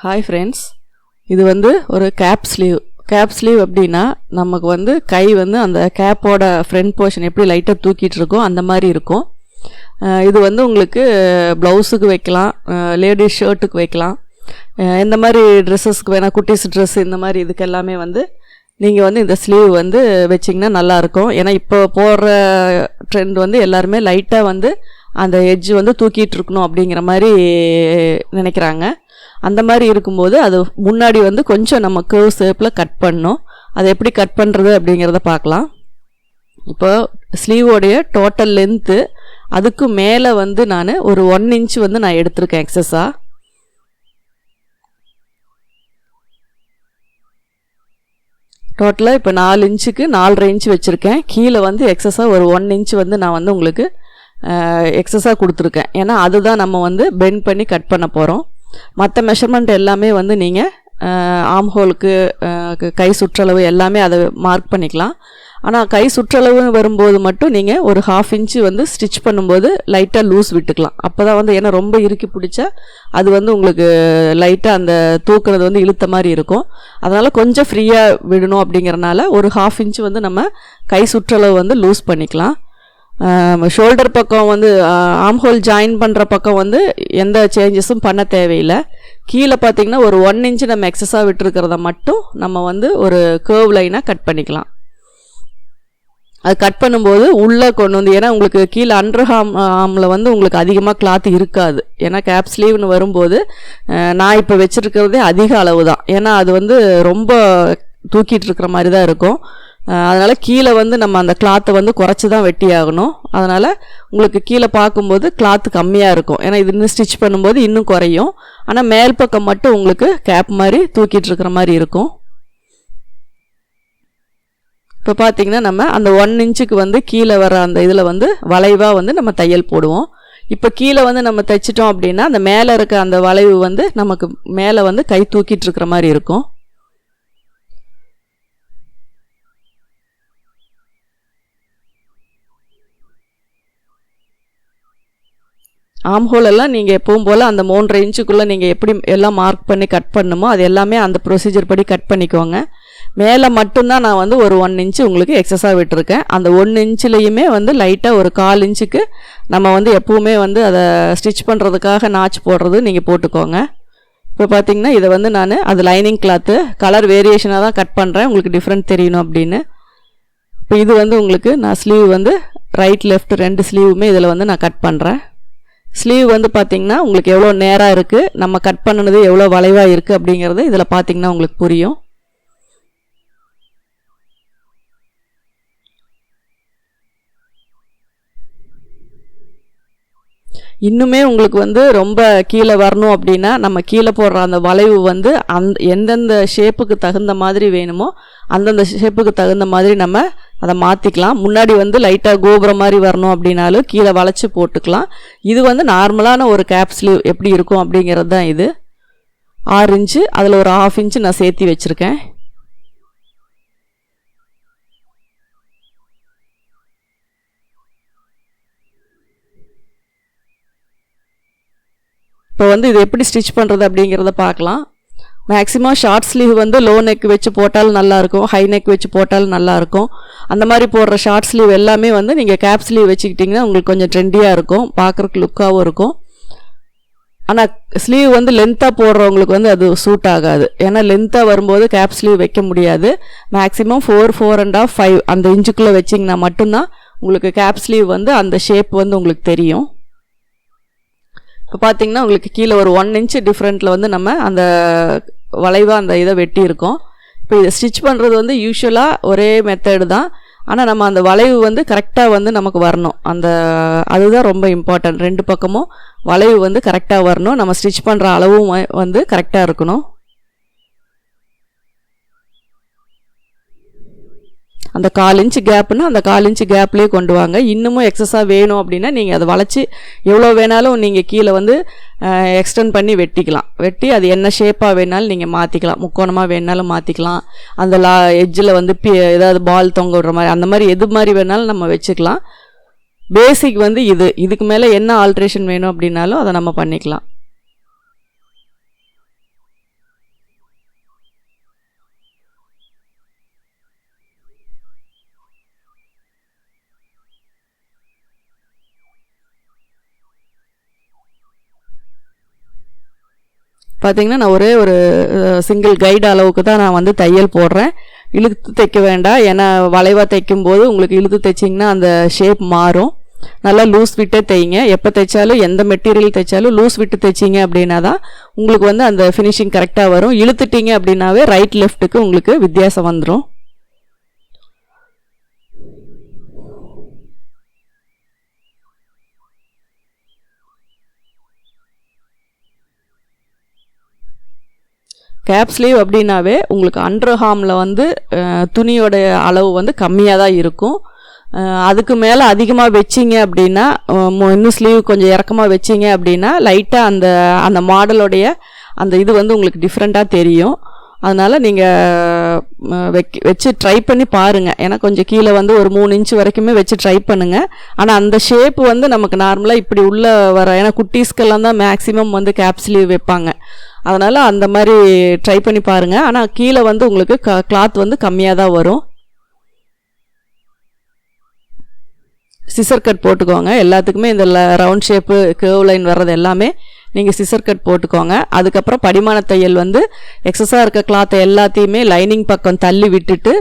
Hi friends, இது வந்து ஒரு கேப் ஸ்லீவ் அப்படின்னா நமக்கு வந்து கை வந்து அந்த கேப்போட ஃப்ரண்ட் போர்ஷன் எப்படி லைட்டாக தூக்கிட்டு இருக்கோ அந்த மாதிரி இருக்கும். இது வந்து உங்களுக்கு ப்ளவுஸுக்கு வைக்கலாம், லேடிஸ் ஷர்ட்டுக்கு வைக்கலாம், இந்த மாதிரி ட்ரெஸ்ஸஸ்க்கு வேணால் குட்டீஸ் ட்ரெஸ் இந்த மாதிரி இதுக்கு எல்லாமே வந்து நீங்கள் வந்து இந்த ஸ்லீவ் வந்து வச்சிங்கன்னா நல்லாயிருக்கும். ஏன்னா இப்போ போடுற ட்ரெண்ட் வந்து எல்லாருமே லைட்டாக வந்து அந்த எட்ஜ் வந்து தூக்கிட்டு இருக்கணும் அப்படிங்கிற மாதிரி நினைக்கிறாங்க. அந்த மாதிரி இருக்கும்போது அது முன்னாடி வந்து கொஞ்சம் நம்ம கர்வ் ஷேப்பில் கட் பண்ணணும். அதை எப்படி கட் பண்ணுறது அப்படிங்கிறத பார்க்கலாம். இப்போ ஸ்லீவோடைய டோட்டல் லென்த்து அதுக்கு மேலே வந்து நான் ஒரு 1 இன்ச் வந்து நான் எடுத்திருக்கேன் எக்ஸஸாக. டோட்டலாக இப்போ 4 இன்ச்சுக்கு 4.5 இன்ச் வச்சுருக்கேன். கீழே வந்து எக்ஸஸாக ஒரு 1 இன்ச் வந்து நான் வந்து உங்களுக்கு எக்ஸஸாக கொடுத்துருக்கேன். ஏன்னா அதுதான் நம்ம வந்து பெண்ட் பண்ணி கட் பண்ண போகிறோம். மற்ற மெஷர்மெண்ட் எல்லாமே வந்து நீங்கள் ஆம் ஹோலுக்கு கை சுற்றளவு எல்லாமே அதை மார்க் பண்ணிக்கலாம். ஆனால் கை சுற்றளவு வரும்போது மட்டும் நீங்கள் ஒரு 1/2 இன்ச்சு வந்து ஸ்டிச் பண்ணும்போது லைட்டாக லூஸ் விட்டுக்கலாம். அப்போ தான் வந்து ஏன்னா ரொம்ப இறுக்கி பிடிச்சா அது வந்து உங்களுக்கு லைட்டாக அந்த தூக்குறது வந்து இழுத்த மாதிரி இருக்கும். அதனால் கொஞ்சம் ஃப்ரீயாக விடணும். அப்படிங்கிறனால ஒரு 1/2 இன்ச்சு வந்து நம்ம கை சுற்றளவு வந்து லூஸ் பண்ணிக்கலாம். ஷோல்டர் பக்கம் வந்து ஆம்ஹோல் ஜாயின் பண்ணுற பக்கம் வந்து எந்த சேஞ்சஸும் பண்ண தேவையில்லை. கீழே பார்த்திங்கன்னா ஒரு 1 இன்ச்சு நம்ம எக்ஸஸாக விட்டுருக்கிறத மட்டும் நம்ம வந்து ஒரு கர்வ் லைனாக கட் பண்ணிக்கலாம். அது கட் பண்ணும்போது உள்ளே கொண்டு வந்து, ஏன்னா உங்களுக்கு கீழே அண்டர் ஆமில் வந்து உங்களுக்கு அதிகமாக கிளாத் இருக்காது. ஏன்னா கேப் ஸ்லீவ்னு வரும்போது நான் இப்போ வச்சுருக்கிறதே அதிக அளவு தான். ஏன்னா அது வந்து ரொம்ப தூக்கிட்டு இருக்கிற மாதிரி தான் இருக்கும். அதனால் கீழே வந்து நம்ம அந்த கிளாத்தை வந்து குறைச்சி தான் வெட்டி ஆகணும். அதனால் உங்களுக்கு கீழே பார்க்கும்போது கிளாத்து கம்மியாக இருக்கும். ஏன்னா இது இன்னும் ஸ்டிச் பண்ணும்போது இன்னும் குறையும். ஆனால் மேல் பக்கம் மட்டும் உங்களுக்கு கேப் மாதிரி தூக்கிட்டு இருக்கிற மாதிரி இருக்கும். இப்போ பார்த்திங்கன்னா நம்ம அந்த 1 இன்ச்சுக்கு வந்து கீழே வர அந்த இதில் வந்து வளைவாக வந்து நம்ம தையல் போடுவோம். இப்போ கீழே வந்து நம்ம தைச்சிட்டோம் அப்படின்னா அந்த மேலே இருக்க அந்த வளைவு வந்து நமக்கு மேலே வந்து கை தூக்கிட்டு இருக்கிற மாதிரி இருக்கும். ஆம்ஹோல் எல்லாம் நீங்கள் எப்பவும் போல் அந்த 3.5 இன்ச்சுக்குள்ளே நீங்கள் எப்படி எல்லாம் மார்க் பண்ணி கட் பண்ணுமோ அது எல்லாமே அந்த ப்ரொசீஜர் படி கட் பண்ணிக்கோங்க. மேலே மட்டும்தான் நான் வந்து ஒரு 1 இன்ச்சு உங்களுக்கு எக்ஸஸாக விட்டுருக்கேன். அந்த 1 இன்ச்சுலேயுமே வந்து லைட்டாக ஒரு 1/4 இன்ச்சுக்கு நம்ம வந்து எப்போவுமே வந்து அதை ஸ்டிச் பண்ணுறதுக்காக நாச் போடுறது நீங்கள் போட்டுக்கோங்க. இப்போ பார்த்திங்கன்னா இதை வந்து நான் அது லைனிங் கிளாத்து கலர் வேரியேஷனாக தான் கட் பண்ணுறேன், உங்களுக்கு டிஃப்ரெண்ட் தெரியணும் அப்படின்னு. இப்போ இது வந்து உங்களுக்கு நான் ஸ்லீவ் வந்து ரைட் லெஃப்ட் 2 ஸ்லீவுமே இதில் வந்து நான் கட் பண்ணுறேன். ஸ்லீவ் வந்து பார்த்திங்கன்னா உங்களுக்கு எவ்வளோ நேராக இருக்குது, நம்ம கட் பண்ணினது எவ்வளோ வளைவாக இருக்குது அப்படிங்கிறது இதில் பார்த்திங்கன்னா உங்களுக்கு புரியும். இன்னுமே உங்களுக்கு வந்து ரொம்ப கீழே வரணும் அப்படின்னா நம்ம கீழே போடுற அந்த வளைவு வந்து எந்தெந்த ஷேப்புக்கு தகுந்த மாதிரி வேணுமோ அந்தந்த ஷேப்புக்கு தகுந்த மாதிரி நம்ம அதை மாற்றிக்கலாம். முன்னாடி வந்து லைட்டாக கோபுரம் மாதிரி வரணும் அப்படின்னாலும் கீழே வளைச்சி போட்டுக்கலாம். இது வந்து நார்மலான ஒரு கேப் ஸ்லீவ் எப்படி இருக்கும் அப்படிங்கிறது தான் இது. 6 இன்ச்சு அதில் ஒரு 1/2 இன்ச்சு நான் சேர்த்தி வச்சுருக்கேன். இப்போ வந்து இது எப்படி ஸ்டிச் பண்ணுறது அப்படிங்கிறத பார்க்கலாம். மேக்ஸிமம் ஷார்ட் ஸ்லீவ் வந்து லோ நெக் வச்சு போட்டாலும் நல்லாயிருக்கும், ஹை நெக் வச்சு போட்டாலும் நல்லாயிருக்கும். அந்த மாதிரி போடுற ஷார்ட் ஸ்லீவ் எல்லாமே வந்து நீங்கள் கேப் ஸ்லீவ் வச்சுக்கிட்டிங்கன்னா உங்களுக்கு கொஞ்சம் ட்ரெண்டியாக இருக்கும், பார்க்குறக்கு லுக்காகவும் இருக்கும். ஆனால் ஸ்லீவ் வந்து லென்த்தாக போடுறவங்களுக்கு வந்து அது சூட் ஆகாது. ஏன்னா லென்த்தாக வரும்போது கேப் ஸ்லீவ் வைக்க முடியாது. மேக்ஸிமம் 4, 4.5, 5 அந்த இன்ச்சுக்குள்ளே வச்சிங்கன்னா மட்டும்தான் உங்களுக்கு கேப் ஸ்லீவ் வந்து அந்த ஷேப் வந்து உங்களுக்கு தெரியும். இப்போ பார்த்திங்கன்னா உங்களுக்கு கீழே ஒரு 1 இன்ச்சு டிஃப்ரெண்ட்டில் வந்து நம்ம அந்த வளைவாக அந்த இதை வெட்டியிருக்கோம். இப்போ இதை ஸ்டிச் பண்ணுறது வந்து யூஸ்வலாக ஒரே மெத்தடு தான். ஆனால் நம்ம அந்த வளைவு வந்து கரெக்டாக வந்து நமக்கு வரணும். அதுதான் ரொம்ப இம்பார்ட்டன்ட். 2 பக்கமும் வளைவு வந்து கரெக்டாக வரணும். நம்ம ஸ்டிச் பண்ணுற அளவும் வந்து கரெக்டாக இருக்கணும். அந்த 1/4 இன்ச்சு கேப்புன்னா அந்த 1/4 இன்ச்சு கேப்லேயே கொண்டு வாங்க. இன்னமும் எக்ஸஸாக வேணும் அப்படின்னா நீங்கள் அதை வளைச்சி எவ்வளோ வேணாலும் நீங்கள் கீழே வந்து எக்ஸ்டெண்ட் பண்ணி வெட்டிக்கலாம். வெட்டி அது என்ன ஷேப்பாக வேணாலும் நீங்கள் மாற்றிக்கலாம். முக்கோணமாக வேணாலும் மாற்றிக்கலாம். அந்த எட்ஜில் வந்து ஏதாவது பால் தொங்க விடுற மாதிரி அந்த மாதிரி எது மாதிரி வேணாலும் நம்ம வச்சுக்கலாம். பேசிக் வந்து இதுக்கு மேலே என்ன ஆல்ட்ரேஷன் வேணும் அப்படின்னாலும் அதை நம்ம பண்ணிக்கலாம். பார்த்தீங்கன்னா நான் ஒரே ஒரு சிங்கிள் கைடு அளவுக்கு தான் நான் வந்து தையல் போடுறேன். இழுத்து தைக்க வேண்டாம். ஏன்னா வளைவாக தைக்கும்போது உங்களுக்கு இழுத்து தைச்சிங்கன்னா அந்த ஷேப் மாறும். நல்லா லூஸ் விட்டே தைங்க. எப்போ தைச்சாலும் எந்த மெட்டீரியல் தைச்சாலும் லூஸ் விட்டு தைச்சிங்க அப்படின்னா தான் உங்களுக்கு வந்து அந்த ஃபினிஷிங் கரெக்டாக வரும். இழுத்துட்டீங்க அப்படின்னாவே ரைட் லெஃப்ட்டுக்கு உங்களுக்கு வித்தியாசம் வந்துடும். கேப் ஸ்லீவ் அப்படின்னாவே உங்களுக்கு அண்டர் ஹார்மில் வந்து துணியோட அளவு வந்து கம்மியாக தான் இருக்கும். அதுக்கு மேலே அதிகமாக வச்சிங்க அப்படின்னா, இன்னும் ஸ்லீவ் கொஞ்சம் இறக்கமாக வச்சிங்க அப்படின்னா லைட்டாக அந்த அந்த மாடலோடைய அந்த இது வந்து உங்களுக்கு டிஃப்ரெண்ட்டாக தெரியும். அதனால் நீங்கள் வச்சு ட்ரை பண்ணி பாருங்கள். ஏன்னா கொஞ்சம் கீழே வந்து ஒரு 3 இன்ச் வரைக்குமே வச்சு ட்ரை பண்ணுங்கள். ஆனால் அந்த ஷேப் வந்து நமக்கு நார்மலாக இப்படி உள்ளே வர, ஏன்னா குட்டீஸ்க்கெல்லாம் தான் மேக்ஸிமம் வந்து கேப் ஸ்லீவ் வைப்பாங்க. அதனால் அந்த மாதிரி ட்ரை பண்ணி பாருங்கள். ஆனால் கீழே வந்து உங்களுக்கு கிளாத் வந்து கம்மியாக தான் வரும். சிசர் கட் போட்டுக்கோங்க. எல்லாத்துக்குமே இந்த ரவுண்ட் ஷேப்பு கேர்வ் லைன் வர்றது எல்லாமே நீங்கள் சிசர் கட் போட்டுக்கோங்க. அதுக்கப்புறம் படிமான தையல் வந்து எக்ஸஸாக இருக்க கிளாத்தை எல்லாத்தையுமே லைனிங் பக்கம் தள்ளி விட்டுட்டு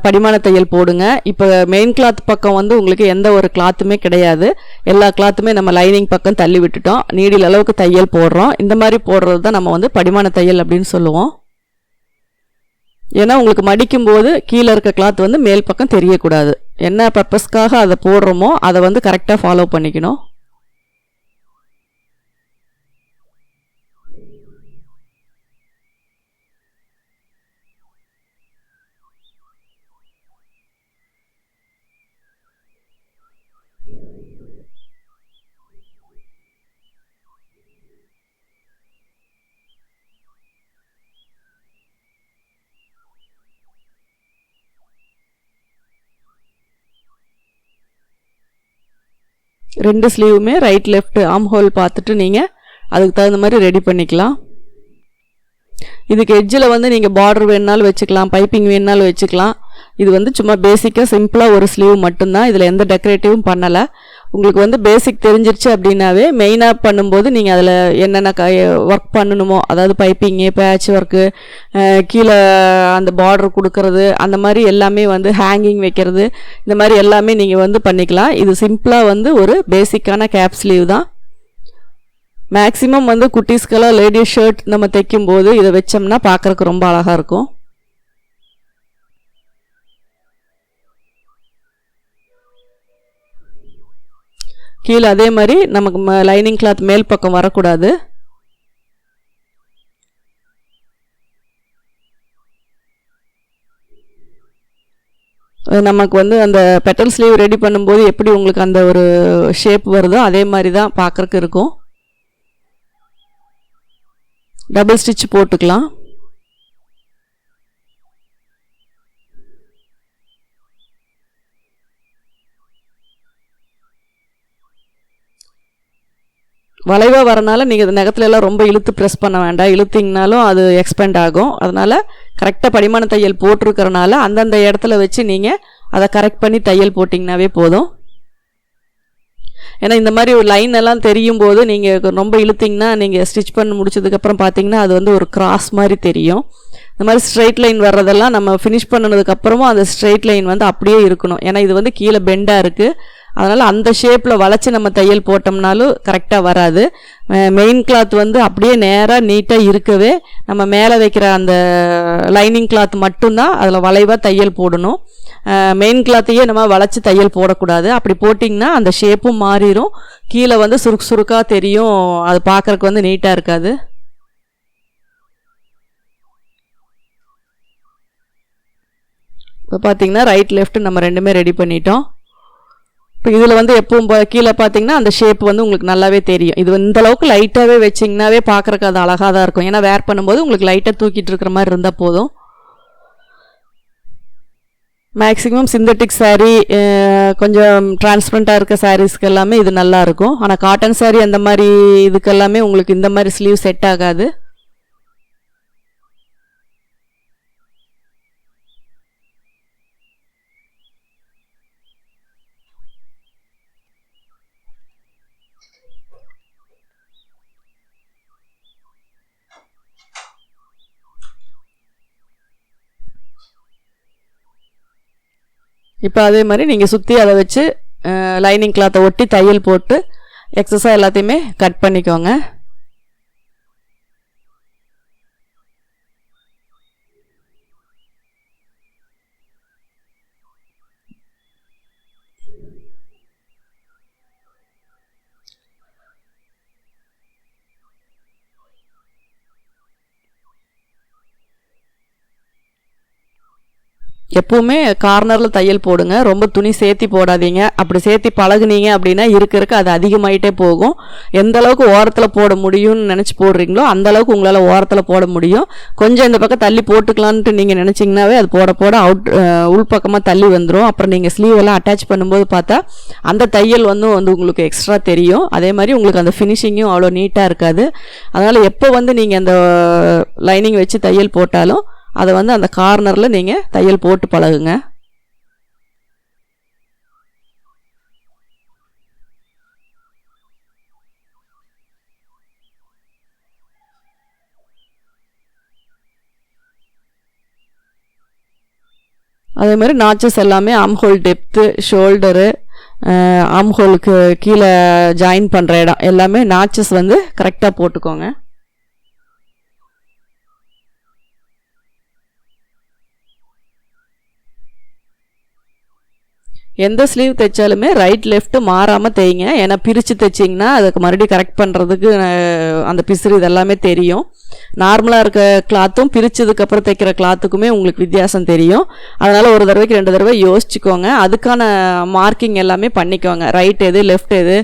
படிமான தையல் போடுங்க. இப்போ மெயின் கிளாத் பக்கம் வந்து உங்களுக்கு எந்த ஒரு கிளாத்துமே கிடையாது. எல்லா கிளாத்துமே நம்ம லைனிங் பக்கம் தள்ளி விட்டுட்டோம். நீடில் அளவுக்கு தையல் போடுறோம். இந்த மாதிரி போடுறது தான் நம்ம வந்து படிமான தையல் அப்படின்னு சொல்லுவோம். ஏன்னா உங்களுக்கு மடிக்கும்போது கீழே இருக்க கிளாத் வந்து மேல் பக்கம் தெரியக்கூடாது. என்ன பர்பஸ்க்காக அதை போடுறோமோ அதை வந்து கரெக்டாக ஃபாலோ பண்ணிக்கணும். ரெண்டு ஸ்லீவுமே ரைட் லெஃப்ட் ஆர்ம் ஹோல் பார்த்துட்டு நீங்கள் அதுக்கு தகுந்த மாதிரி ரெடி பண்ணிக்கலாம். இதுக்கு எட்ஜில் வந்து நீங்கள் பார்டர் வேணுனாலும் வச்சுக்கலாம், பைப்பிங் வேணுனாலும் வச்சுக்கலாம். இது வந்து சும்மா பேசிக்காக சிம்பிளாக ஒரு ஸ்லீவ் மட்டும்தான். இதில் எந்த டெக்கரேட்டிவும் பண்ணலை. உங்களுக்கு வந்து பேசிக் தெரிஞ்சிருச்சு அப்படின்னாவே மெயினாக பண்ணும்போது நீங்கள் அதில் என்னென்ன ஒர்க் பண்ணணுமோ, அதாவது பைப்பிங்கு, பேட்ச் ஒர்க்கு, கீழே அந்த பார்டர் கொடுக்கறது, அந்த மாதிரி எல்லாமே வந்து ஹேங்கிங் வைக்கிறது, இந்த மாதிரி எல்லாமே நீங்கள் வந்து பண்ணிக்கலாம். இது சிம்பிளாக வந்து ஒரு பேசிக்கான கேப் ஸ்லீவ் தான். மேக்ஸிமம் வந்து குட்டீஸ்க்கெல்லாம் லேடிஸ் ஷர்ட் நம்ம தைக்கும்போது இதை வச்சோம்னா பார்க்குறக்கு ரொம்ப அழகாக இருக்கும். கீழே அதே மாதிரி நமக்கு லைனிங் கிளாத் மேல் பக்கம் வரக்கூடாது. நமக்கு வந்து அந்த பெட்டல் ஸ்லீவ் ரெடி பண்ணும்போது எப்படி உங்களுக்கு அந்த ஒரு ஷேப் வருதோ அதே மாதிரி தான் பார்க்குறக்கு இருக்கும். டபுள் ஸ்டிச் போட்டுக்கலாம். வளைவாக வரனால நீங்கள் நகத்துல எல்லாம் ரொம்ப இழுத்து ப்ரெஸ் பண்ண வேண்டாம். இழுத்திங்கனாலும் அது எக்ஸ்பெண்ட் ஆகும். அதனால் கரெக்டாக படிமான தையல் போட்டிருக்கிறனால அந்தந்த இடத்துல வச்சு நீங்கள் அதை கரெக்ட் பண்ணி தையல் போட்டிங்கனாவே போதும். ஏன்னா இந்த மாதிரி ஒரு லைன் எல்லாம் தெரியும் போது நீங்கள் ரொம்ப இழுத்திங்கன்னா நீங்கள் ஸ்டிச் பண்ணி முடிச்சதுக்கப்புறம் பார்த்தீங்கன்னா அது வந்து ஒரு கிராஸ் மாதிரி தெரியும். இந்த மாதிரி ஸ்ட்ரெயிட் லைன் வர்றதெல்லாம் நம்ம ஃபினிஷ் பண்ணதுக்கப்புறமும் அந்த ஸ்ட்ரெயிட் லைன் வந்து அப்படியே இருக்கணும். ஏன்னா இது வந்து கீழே பெண்டாக இருக்குது. அதனால் அந்த ஷேப்பில் வளைச்சி நம்ம தையல் போட்டோம்னாலும் கரெக்டாக வராது. மெயின் கிளாத் வந்து அப்படியே நேராக நீட்டாக இருக்கவே நம்ம மேலே வைக்கிற அந்த லைனிங் கிளாத் மட்டும்தான் அதில் வளைவாக தையல் போடணும். மெயின் கிளாத்தையே நம்ம வளைச்சி தையல் போடக்கூடாது. அப்படி போட்டிங்கன்னா அந்த ஷேப்பும் மாறிடும். கீழே வந்து சுருக்காக தெரியும். அது பார்க்குறக்கு வந்து நீட்டாக இருக்காது. இப்போ பார்த்தீங்கன்னா ரைட் லெஃப்ட் நம்ம ரெண்டுமே ரெடி பண்ணிட்டோம். இப்போ இதில் வந்து எப்பவும் கீழே பார்த்தீங்கன்னா அந்த ஷேப் வந்து உங்களுக்கு நல்லாவே தெரியும். இது இந்த அளவுக்கு லைட்டாகவே வச்சிங்கனாவே பார்க்குறக்கு அது அழகாக தான் இருக்கும். ஏன்னா வேர் பண்ணும்போது உங்களுக்கு லைட்டாக தூக்கிட்டு இருக்கிற மாதிரி இருந்தால் போதும். மேக்ஸிமம் சிந்தட்டிக் சாரீ, கொஞ்சம் டிரான்ஸ்பரண்ட்டாக இருக்க சாரீஸ்க்கு எல்லாமே இது நல்லாயிருக்கும். ஆனால் காட்டன் சாரீ அந்த மாதிரி இதுக்கெல்லாமே உங்களுக்கு இந்த மாதிரி ஸ்லீவ் செட் ஆகாது. இப்போ அதே மாதிரி நீங்கள் சுற்றி அதை வச்சு லைனிங் கிளாத்தை ஒட்டி தையல் போட்டு எக்ஸஸாக எல்லாத்தையுமே கட் பண்ணிக்கோங்க. எப்போவுமே கார்னரில் தையல் போடுங்க. ரொம்ப துணி சேர்த்தி போடாதீங்க. அப்படி சேர்த்தி பழகுனீங்க அப்படின்னா இருக்க அது அதிகமாகிட்டே போகும். எந்த அளவுக்கு ஓரத்தில் போட முடியும்னு நினச்சி போடுறீங்களோ அந்த அளவுக்கு உங்களால் ஓரத்தில் போட முடியும். கொஞ்சம் இந்த பக்கம் தள்ளி போட்டுக்கலான்ட்டு நீங்கள் நினச்சிங்கனாவே அது போட போட உள்பக்கமாக தள்ளி வந்துடும். அப்புறம் நீங்கள் ஸ்லீவ் எல்லாம் அட்டாச் பண்ணும்போது பார்த்தா அந்த தையல் வந்து உங்களுக்கு எக்ஸ்ட்ரா தெரியும். அதே மாதிரி உங்களுக்கு அந்த ஃபினிஷிங்கும் அவ்வளோ நீட்டாக இருக்காது. அதனால் எப்போ நீங்கள் அந்த லைனிங் வச்சு தையல் போட்டாலும் அதை அந்த கார்னரில் நீங்கள் தையல் போட்டு பழகுங்க. அதே மாதிரி நாச்சஸ் எல்லாமே ஆம்ஹோல் டெப்த்து, ஷோல்டரு, ஆம்ஹோலுக்கு கீழே ஜாயின் பண்ணுற இடம் எல்லாமே நாச்சஸ் கரெக்டாக போட்டுக்கோங்க. எந்த ஸ்லீவ் தைச்சாலுமே ரைட் லெஃப்ட் மாறாமல் தைங்க. ஏன்னா பிரித்து தைச்சிங்கன்னா அதுக்கு மறுபடியும் கரெக்ட் பண்ணுறதுக்கு அந்த பிசுறு இதெல்லாமே தெரியும். நார்மலாக இருக்க கிளாத்தும் பிரித்ததுக்கப்புறம் தைக்கிற கிளாத்துக்குமே உங்களுக்கு வித்தியாசம் தெரியும். அதனால் ஒரு தடவைக்கு 2 தடவை யோசிச்சுக்கோங்க. அதுக்கான மார்க்கிங் எல்லாமே பண்ணிக்கோங்க. ரைட் எது, லெஃப்ட் எது,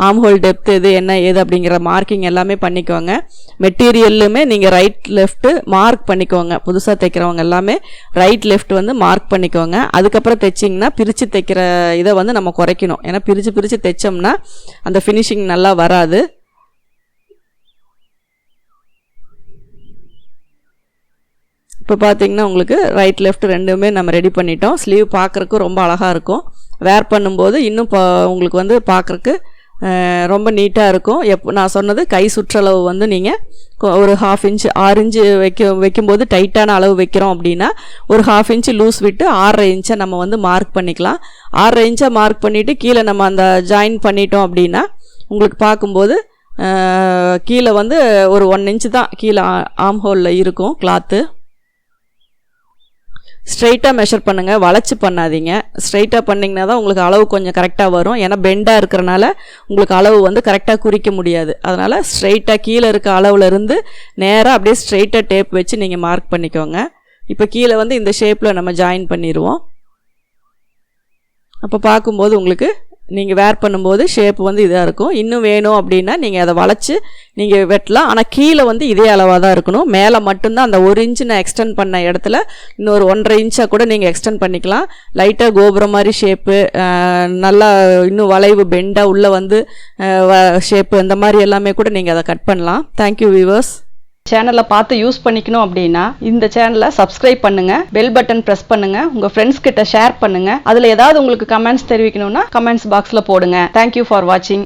ஆம்ஹோல் டெப்த் எது, என்ன ஏது அப்படிங்கிற மார்க்கிங் எல்லாமே பண்ணிக்கோங்க. மெட்டீரியல்லுமே நீங்கள் ரைட் லெஃப்ட்டு மார்க் பண்ணிக்கோங்க. புதுசாக தைக்கிறவங்க எல்லாமே ரைட் லெஃப்ட் மார்க் பண்ணிக்கோங்க. அதுக்கப்புறம் தைச்சிங்கன்னா பிரித்து தைக்கிற இதை நம்ம குறைக்கணும். ஏன்னா பிரித்து தைச்சோம்னா அந்த ஃபினிஷிங் நல்லா வராது. இப்போ பார்த்தீங்கன்னா உங்களுக்கு ரைட் லெஃப்ட் ரெண்டுமே நம்ம ரெடி பண்ணிட்டோம். ஸ்லீவ் பார்க்குறக்கு ரொம்ப அழகாக இருக்கும். வேர் பண்ணும்போது இன்னும் உங்களுக்கு பார்க்குறக்கு ரொம்ப நீட்டாக இருக்கும். நான் சொன்னது கை சுற்றளவு நீங்கள் ஒரு 1/2 இன்ச் 6 இன்ச்சு வைக்கும்போது டைட்டான அளவு வைக்கிறோம் அப்படின்னா ஒரு 1/2 இன்ச்சு லூஸ் விட்டு 6.5 இன்ச்சை நம்ம மார்க் பண்ணிக்கலாம். 6.5 இன்ச்சை மார்க் பண்ணிவிட்டு கீழே நம்ம அந்த ஜாயின் பண்ணிட்டோம் அப்படின்னா உங்களுக்கு பார்க்கும்போது கீழே ஒரு 1 இன்ச்சு தான் கீழே ஆம்ஹோலில் இருக்கும் கிளாத்து. ஸ்ட்ரைட்டாக மெஷர் பண்ணுங்கள், வளைச்சி பண்ணாதீங்க. ஸ்ட்ரைட்டாக பண்ணிங்கன்னா தான் உங்களுக்கு அளவு கொஞ்சம் கரெக்டாக வரும். ஏன்னா பெண்டாக இருக்கிறனால உங்களுக்கு அளவு கரெக்டாக குறிக்க முடியாது. அதனால் ஸ்ட்ரைட்டாக கீழே இருக்க அளவுலேருந்து நேராக அப்படியே ஸ்ட்ரைட்டாக டேப் வச்சு நீங்கள் மார்க் பண்ணிக்கோங்க. இப்போ கீழே இந்த ஷேப்பில் நம்ம ஜாயின் பண்ணிடுவோம். அப்போ பார்க்கும்போது உங்களுக்கு நீங்கள் வேர் பண்ணும்போது ஷேப் இதாக இருக்கும். இன்னும் வேணும் அப்படின்னா நீங்கள் அதை வளைச்சி நீங்கள் வெட்டலாம். ஆனால் கீழே இதே அளவாக தான் இருக்கணும். மேலே மட்டும்தான் அந்த 1 இன்ச்சு நான் எக்ஸ்டெண்ட் பண்ண இடத்துல இன்னொரு 1.5 இன்ச்சாக கூட நீங்கள் எக்ஸ்டெண்ட் பண்ணிக்கலாம். லைட்டாக கோபுரம் மாதிரி ஷேப்பு, நல்லா இன்னும் வளைவு பெண்டாக உள்ளே ஷேப்பு இந்த மாதிரி எல்லாமே கூட நீங்கள் அதை கட் பண்ணலாம். Thank you viewers. சேனலை பார்த்து யூஸ் பண்ணிக்கணும் அப்படின்னா இந்த சேனலை சப்ஸ்கிரைப் பண்ணுங்க, பெல் பட்டன் பிரஸ் பண்ணுங்க, உங்க ஃப்ரெண்ட்ஸ் கிட்ட ஷேர் பண்ணுங்க. அதுல ஏதாவது உங்களுக்கு கமெண்ட்ஸ் தெரிவிக்கணும்னா கமெண்ட்ஸ் பாக்ஸ்ல போடுங்க. தேங்க்யூ ஃபார் வாட்சிங்.